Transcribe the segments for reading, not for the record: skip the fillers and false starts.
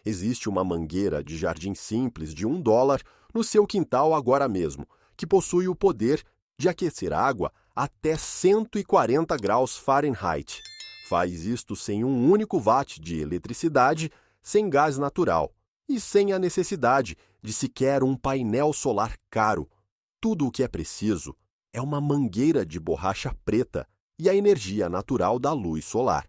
Existe uma mangueira de jardim simples de $1 no seu quintal agora mesmo, que possui o poder de aquecer a água até 140 graus Fahrenheit. Faz isto sem um único watt de eletricidade, sem gás natural e sem a necessidade de sequer um painel solar caro. Tudo o que é preciso é uma mangueira de borracha preta e a energia natural da luz solar.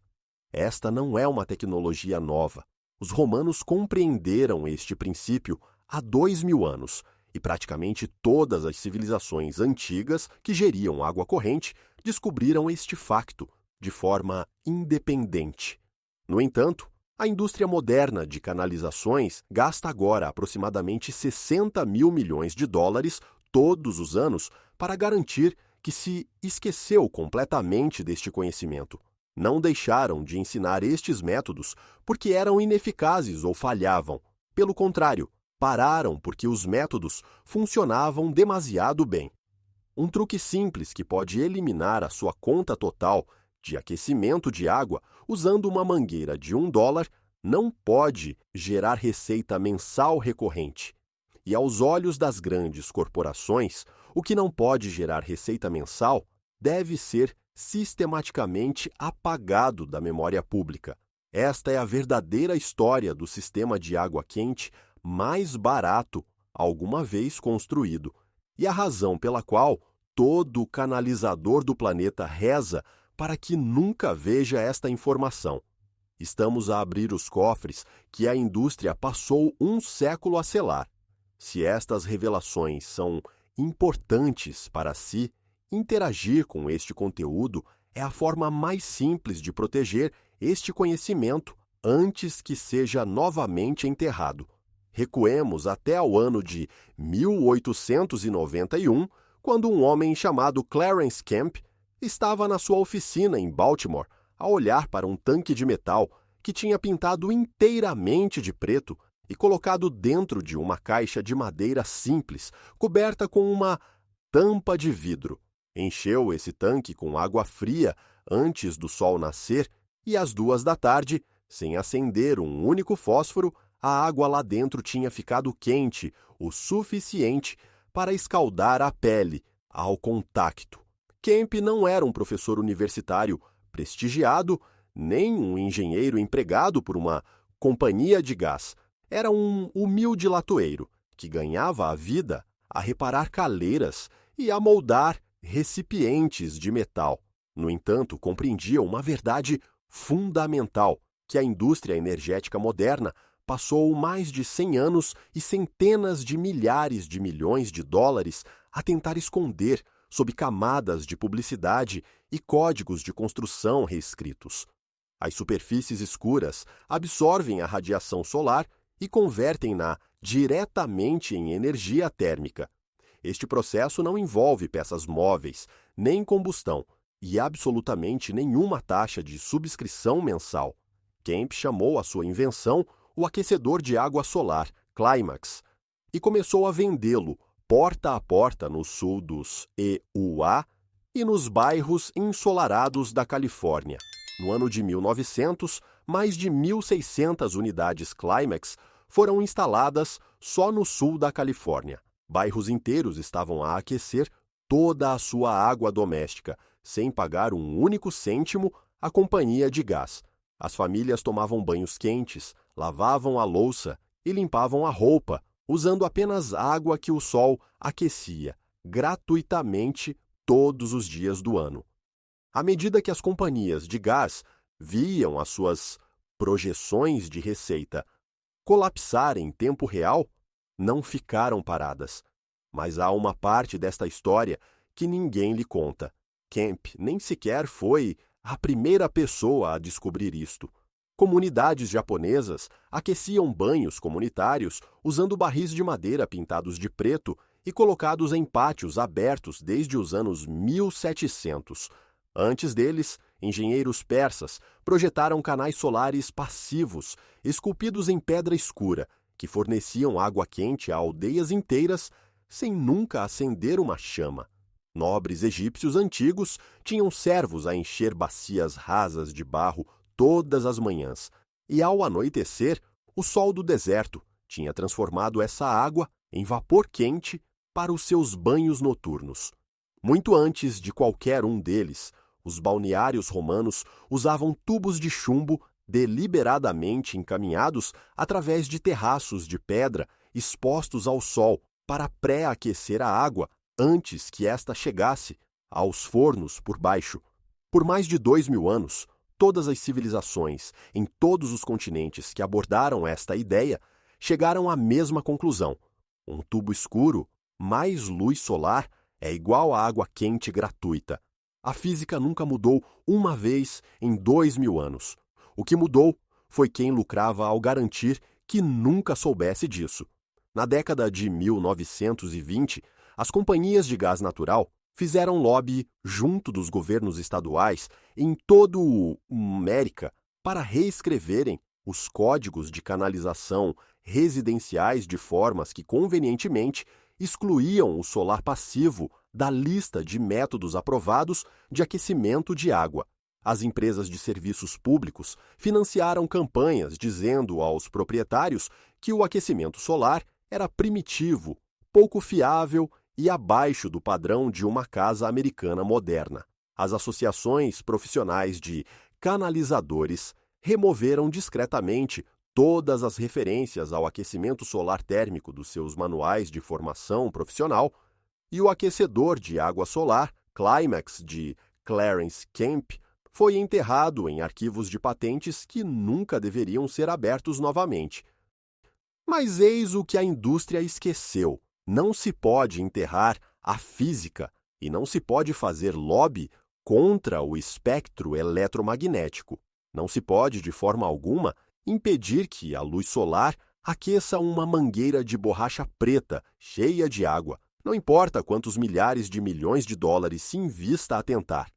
Esta não é uma tecnologia nova. Os romanos compreenderam este princípio há 2000 anos e praticamente todas as civilizações antigas que geriam água corrente descobriram este facto de forma independente. No entanto, a indústria moderna de canalizações gasta agora aproximadamente 60 mil milhões de dólares todos os anos para garantir que se esqueceu completamente deste conhecimento. Não deixaram de ensinar estes métodos porque eram ineficazes ou falhavam. Pelo contrário, pararam porque os métodos funcionavam demasiado bem. Um truque simples que pode eliminar a sua conta total de aquecimento de água usando uma mangueira de $1 não pode gerar receita mensal recorrente. E aos olhos das grandes corporações, o que não pode gerar receita mensal deve ser sistematicamente apagado da memória pública. Esta é a verdadeira história do sistema de água quente mais barato alguma vez construído, e a razão pela qual todo canalizador do planeta reza para que nunca veja esta informação. Estamos a abrir os cofres que a indústria passou um século a selar. Se estas revelações são importantes para si, interagir com este conteúdo é a forma mais simples de proteger este conhecimento antes que seja novamente enterrado. Recuemos até ao ano de 1891, quando um homem chamado Clarence Kemp estava na sua oficina em Baltimore a olhar para um tanque de metal que tinha pintado inteiramente de preto e colocado dentro de uma caixa de madeira simples, coberta com uma tampa de vidro. Encheu esse tanque com água fria antes do sol nascer e às 2 da tarde, sem acender um único fósforo, a água lá dentro tinha ficado quente o suficiente para escaldar a pele ao contacto. Kemp não era um professor universitário prestigiado, nem um engenheiro empregado por uma companhia de gás. Era um humilde latoeiro que ganhava a vida a reparar caleiras e a moldar recipientes de metal. No entanto, compreendia uma verdade fundamental, que a indústria energética moderna passou mais de 100 anos e centenas de milhares de milhões de dólares a tentar esconder sob camadas de publicidade e códigos de construção reescritos. As superfícies escuras absorvem a radiação solar e convertem-na diretamente em energia térmica. Este processo não envolve peças móveis, nem combustão, e absolutamente nenhuma taxa de subscrição mensal. Kemp chamou a sua invenção o aquecedor de água solar, Climax, e começou a vendê-lo porta a porta no sul dos EUA e nos bairros ensolarados da Califórnia. No ano de 1900, mais de 1.600 unidades Climax foram instaladas só no sul da Califórnia. Bairros inteiros estavam a aquecer toda a sua água doméstica, sem pagar um único cêntimo à companhia de gás. As famílias tomavam banhos quentes, lavavam a louça e limpavam a roupa, usando apenas água que o sol aquecia, gratuitamente todos os dias do ano. À medida que as companhias de gás viam as suas projeções de receita colapsar em tempo real, não ficaram paradas. Mas há uma parte desta história que ninguém lhe conta. Kemp nem sequer foi a primeira pessoa a descobrir isto. Comunidades japonesas aqueciam banhos comunitários usando barris de madeira pintados de preto e colocados em pátios abertos desde os anos 1700. Antes deles, engenheiros persas projetaram canais solares passivos, esculpidos em pedra escura, que forneciam água quente a aldeias inteiras sem nunca acender uma chama. Nobres egípcios antigos tinham servos a encher bacias rasas de barro todas as manhãs, e ao anoitecer, O sol do deserto tinha transformado essa água em vapor quente para os seus banhos noturnos. Muito antes de qualquer um deles, os balneários romanos usavam tubos de chumbo deliberadamente encaminhados através de terraços de pedra expostos ao sol para pré-aquecer a água antes que esta chegasse aos fornos por baixo. Por mais de 2000 anos, todas as civilizações em todos os continentes que abordaram esta ideia chegaram à mesma conclusão. Um tubo escuro, mais luz solar, é igual a água quente gratuita. A física nunca mudou uma vez em 2000 anos. O que mudou foi quem lucrava ao garantir que nunca soubesse disso. Na década de 1920, as companhias de gás natural fizeram lobby junto dos governos estaduais em todo o América para reescreverem os códigos de canalização residenciais de formas que convenientemente excluíam o solar passivo da lista de métodos aprovados de aquecimento de água. As empresas de serviços públicos financiaram campanhas dizendo aos proprietários que o aquecimento solar era primitivo, pouco fiável e abaixo do padrão de uma casa americana moderna. As associações profissionais de canalizadores removeram discretamente todas as referências ao aquecimento solar térmico dos seus manuais de formação profissional, e o aquecedor de água solar, Climax, de Clarence Kemp, foi enterrado em arquivos de patentes que nunca deveriam ser abertos novamente. Mas eis o que a indústria esqueceu. Não se pode enterrar a física e não se pode fazer lobby contra o espectro eletromagnético. Não se pode, de forma alguma, impedir que a luz solar aqueça uma mangueira de borracha preta cheia de água. Não importa quantos milhares de milhões de dólares se invista a tentar.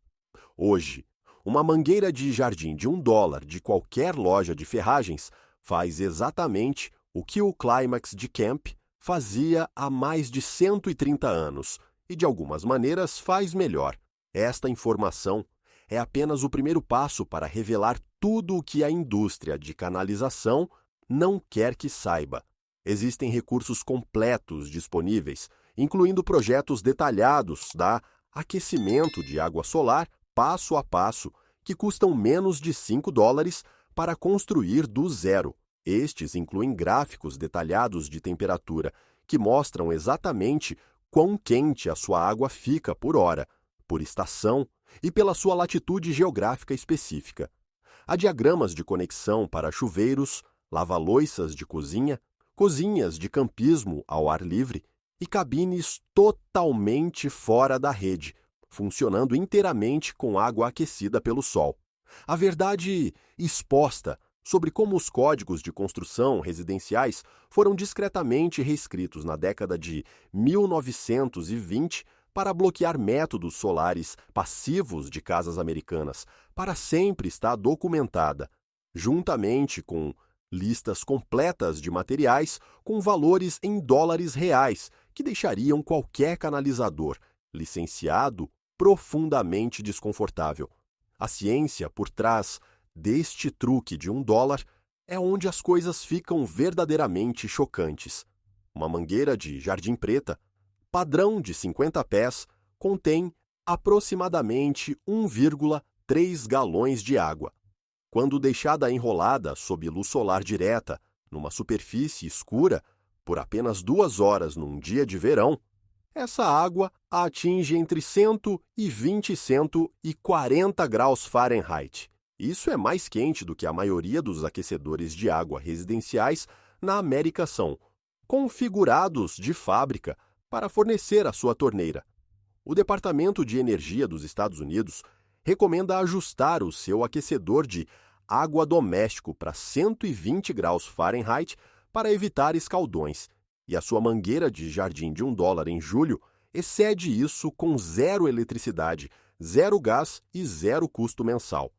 Hoje, uma mangueira de jardim de $1 de qualquer loja de ferragens faz exatamente o que o Climax de Kemp fazia há mais de 130 anos e, de algumas maneiras, faz melhor. Esta informação é apenas o primeiro passo para revelar tudo o que a indústria de canalização não quer que saiba. Existem recursos completos disponíveis, incluindo projetos detalhados da aquecimento de água solar passo a passo, que custam menos de $5 para construir do zero. Estes incluem gráficos detalhados de temperatura, que mostram exatamente quão quente a sua água fica por hora, por estação e pela sua latitude geográfica específica. Há diagramas de conexão para chuveiros, lava-loiças de cozinha, cozinhas de campismo ao ar livre e cabines totalmente fora da rede, funcionando inteiramente com água aquecida pelo sol. A verdade exposta sobre como os códigos de construção residenciais foram discretamente reescritos na década de 1920 para bloquear métodos solares passivos de casas americanas, para sempre está documentada, juntamente com listas completas de materiais com valores em dólares reais, que deixariam qualquer canalizador licenciado profundamente desconfortável. A ciência por trás deste truque de $1 é onde as coisas ficam verdadeiramente chocantes. Uma mangueira de jardim preta, padrão de 50 pés, contém aproximadamente 1,3 galões de água. Quando deixada enrolada sob luz solar direta, numa superfície escura, por apenas 2 horas num dia de verão, essa água atinge entre 120 e 140 graus Fahrenheit. Isso é mais quente do que a maioria dos aquecedores de água residenciais na América são, configurados de fábrica para fornecer a sua torneira. O Departamento de Energia dos Estados Unidos recomenda ajustar o seu aquecedor de água doméstico para 120 graus Fahrenheit para evitar escaldões, e a sua mangueira de jardim de $1 em julho excede isso com 0 eletricidade, 0 gás e 0 custo mensal.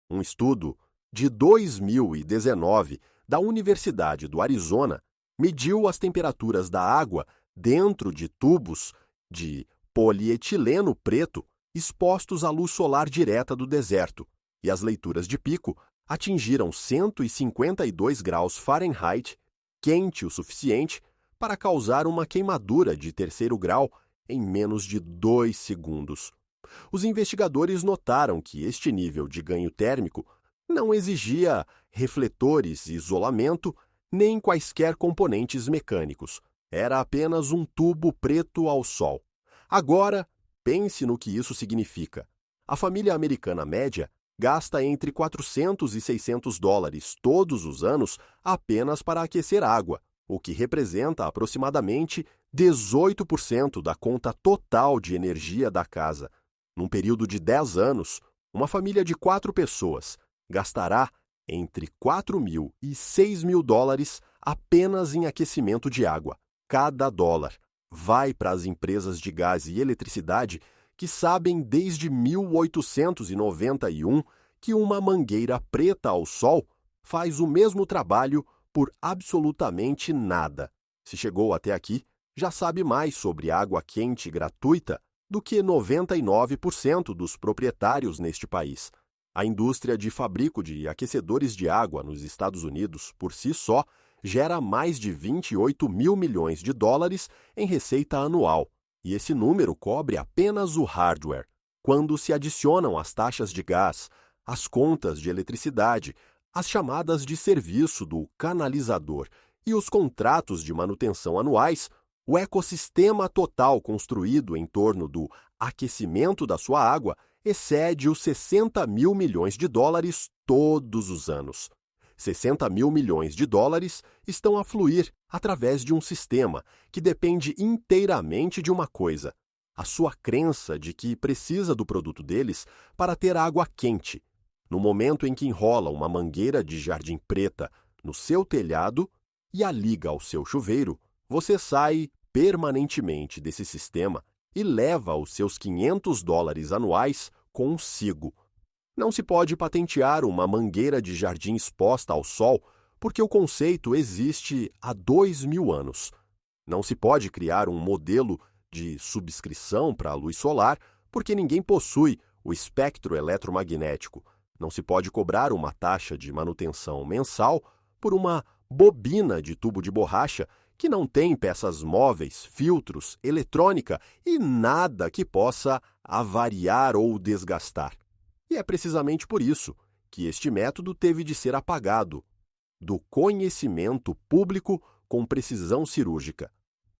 Um estudo de 2019 da Universidade do Arizona mediu as temperaturas da água dentro de tubos de polietileno preto expostos à luz solar direta do deserto, e as leituras de pico atingiram 152 graus Fahrenheit, quente o suficiente para causar uma queimadura de terceiro grau em menos de 2 segundos. Os investigadores notaram que este nível de ganho térmico não exigia refletores, isolamento, nem quaisquer componentes mecânicos. Era apenas um tubo preto ao sol. Agora, pense no que isso significa. A família americana média gasta entre 400 e 600 dólares todos os anos apenas para aquecer água, o que representa aproximadamente 18% da conta total de energia da casa. Num período de 10 anos, uma família de 4 pessoas gastará entre 4.000 e 6.000 dólares apenas em aquecimento de água. Cada dólar vai para as empresas de gás e eletricidade que sabem desde 1891 que uma mangueira preta ao sol faz o mesmo trabalho por absolutamente nada. Se chegou até aqui, já sabe mais sobre água quente gratuita do que 99% dos proprietários neste país. A indústria de fabrico de aquecedores de água nos Estados Unidos, por si só, gera mais de 28 mil milhões de dólares em receita anual, e esse número cobre apenas o hardware. Quando se adicionam as taxas de gás, as contas de eletricidade, as chamadas de serviço do canalizador e os contratos de manutenção anuais, o ecossistema total construído em torno do aquecimento da sua água excede os 60 mil milhões de dólares todos os anos. 60 mil milhões de dólares estão a fluir através de um sistema que depende inteiramente de uma coisa: a sua crença de que precisa do produto deles para ter água quente. No momento em que enrola uma mangueira de jardim preta no seu telhado e a liga ao seu chuveiro, você sai permanentemente desse sistema e leva os seus 500 dólares anuais consigo. Não se pode patentear uma mangueira de jardim exposta ao sol porque o conceito existe há 2.000 anos. Não se pode criar um modelo de subscrição para a luz solar porque ninguém possui o espectro eletromagnético. Não se pode cobrar uma taxa de manutenção mensal por uma bobina de tubo de borracha que não tem peças móveis, filtros, eletrônica e nada que possa avariar ou desgastar. E é precisamente por isso que este método teve de ser apagado do conhecimento público com precisão cirúrgica.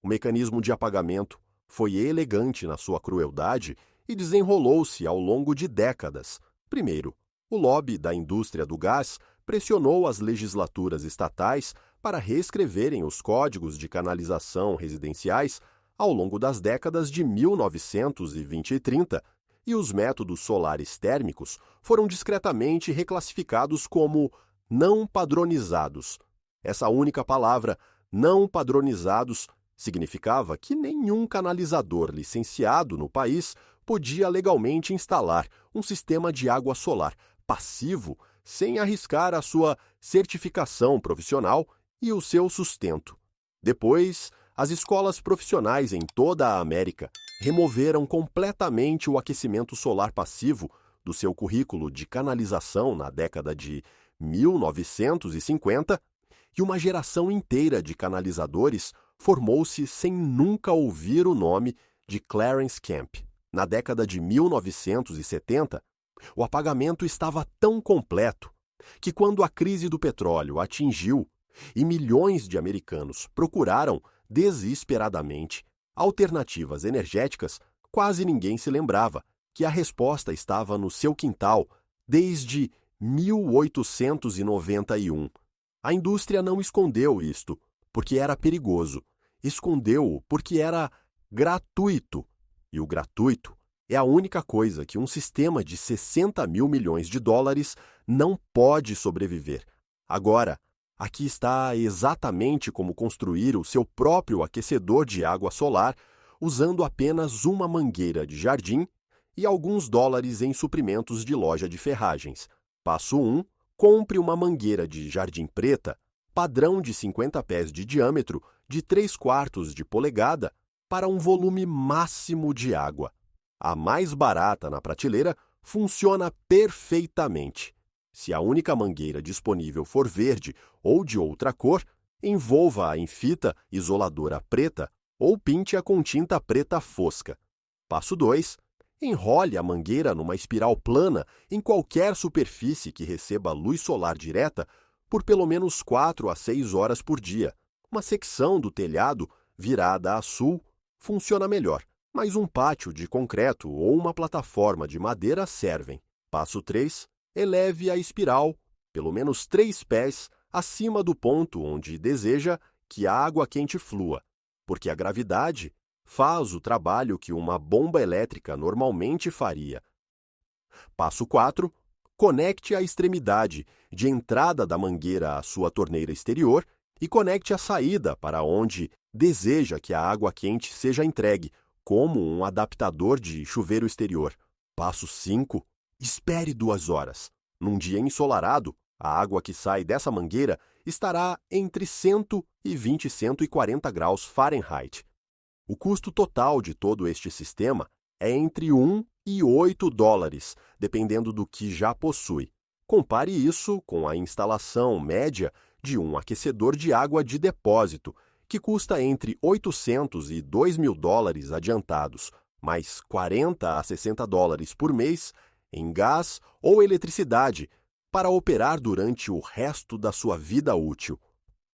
O mecanismo de apagamento foi elegante na sua crueldade e desenrolou-se ao longo de décadas. Primeiro, o lobby da indústria do gás pressionou as legislaturas estatais para reescreverem os códigos de canalização residenciais ao longo das décadas de 1920 e 30, e os métodos solares térmicos foram discretamente reclassificados como não padronizados. Essa única palavra, não padronizados, significava que nenhum canalizador licenciado no país podia legalmente instalar um sistema de água solar passivo sem arriscar a sua certificação profissional e o seu sustento. Depois, as escolas profissionais em toda a América removeram completamente o aquecimento solar passivo do seu currículo de canalização na década de 1950 e uma geração inteira de canalizadores formou-se sem nunca ouvir o nome de Clarence Kemp. Na década de 1970, o apagamento estava tão completo que, quando a crise do petróleo atingiu e milhões de americanos procuraram desesperadamente alternativas energéticas, quase ninguém se lembrava que a resposta estava no seu quintal desde 1891. A indústria não escondeu isto porque era perigoso, escondeu-o porque era gratuito. E o gratuito é a única coisa que um sistema de 60 mil milhões de dólares não pode sobreviver. Agora, aqui está exatamente como construir o seu próprio aquecedor de água solar usando apenas uma mangueira de jardim e alguns dólares em suprimentos de loja de ferragens. Passo 1. Compre uma mangueira de jardim preta, padrão de 50 pés de diâmetro, de 3/4 de polegada, para um volume máximo de água. A mais barata na prateleira funciona perfeitamente. Se a única mangueira disponível for verde ou de outra cor, envolva-a em fita isoladora preta ou pinte-a com tinta preta fosca. Passo 2. Enrole a mangueira numa espiral plana em qualquer superfície que receba luz solar direta por pelo menos 4 a 6 horas por dia. Uma secção do telhado virada a sul funciona melhor, mas um pátio de concreto ou uma plataforma de madeira servem. Passo 3. Eleve a espiral pelo menos 3 pés acima do ponto onde deseja que a água quente flua, porque a gravidade faz o trabalho que uma bomba elétrica normalmente faria. Passo 4. Conecte a extremidade de entrada da mangueira à sua torneira exterior e conecte a saída para onde deseja que a água quente seja entregue, como um adaptador de chuveiro exterior. Passo 5. Espere 2 horas. Num dia ensolarado, a água que sai dessa mangueira estará entre 120 e 140 graus Fahrenheit. O custo total de todo este sistema é entre 1 e 8 dólares, dependendo do que já possui. Compare isso com a instalação média de um aquecedor de água de depósito, que custa entre 800 e 2.000 dólares adiantados, mais 40 a 60 dólares por mês em gás ou eletricidade, para operar durante o resto da sua vida útil.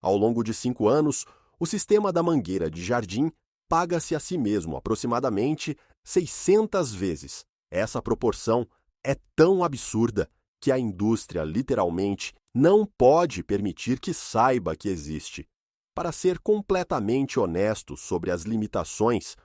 Ao longo de 5 anos, o sistema da mangueira de jardim paga-se a si mesmo aproximadamente 600 vezes. Essa proporção é tão absurda que a indústria literalmente não pode permitir que saiba que existe. Para ser completamente honesto sobre as limitações,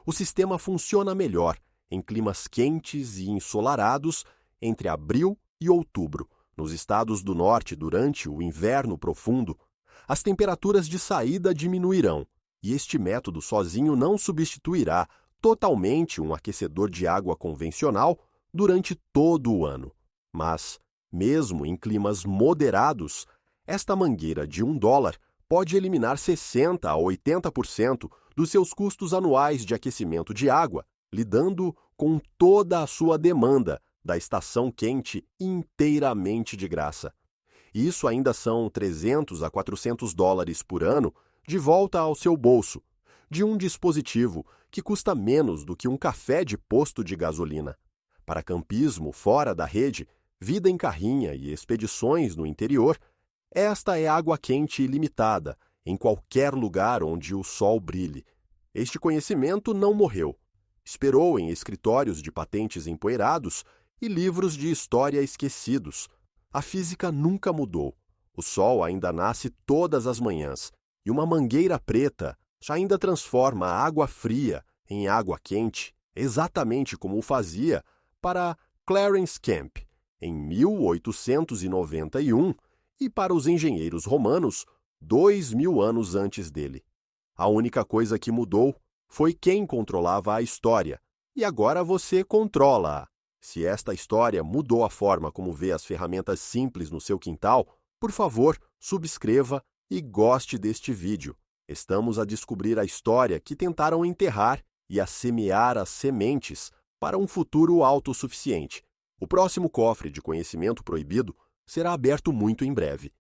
o sistema funciona melhor em climas quentes e ensolarados entre abril e outubro. Nos estados do norte, durante o inverno profundo, as temperaturas de saída diminuirão, e este método sozinho não substituirá totalmente um aquecedor de água convencional durante todo o ano. Mas, mesmo em climas moderados, esta mangueira de $1 pode eliminar 60% a 80% dos seus custos anuais de aquecimento de água, lidando com toda a sua demanda da estação quente inteiramente de graça. Isso ainda são 300 a 400 dólares por ano de volta ao seu bolso, de um dispositivo que custa menos do que um café de posto de gasolina. Para campismo fora da rede, vida em carrinha e expedições no interior, esta é água quente ilimitada, em qualquer lugar onde o sol brilhe. Este conhecimento não morreu. Esperou em escritórios de patentes empoeirados e livros de história esquecidos. A física nunca mudou. O sol ainda nasce todas as manhãs, e uma mangueira preta ainda transforma a água fria em água quente, exatamente como o fazia para Clarence Kemp em 1891 e para os engenheiros romanos 2.000 anos antes dele. A única coisa que mudou foi quem controlava a história, e agora você controla-a. Se esta história mudou a forma como vê as ferramentas simples no seu quintal, por favor, subscreva e goste deste vídeo. Estamos a descobrir a história que tentaram enterrar e a semear as sementes para um futuro autossuficiente. O próximo cofre de conhecimento proibido será aberto muito em breve.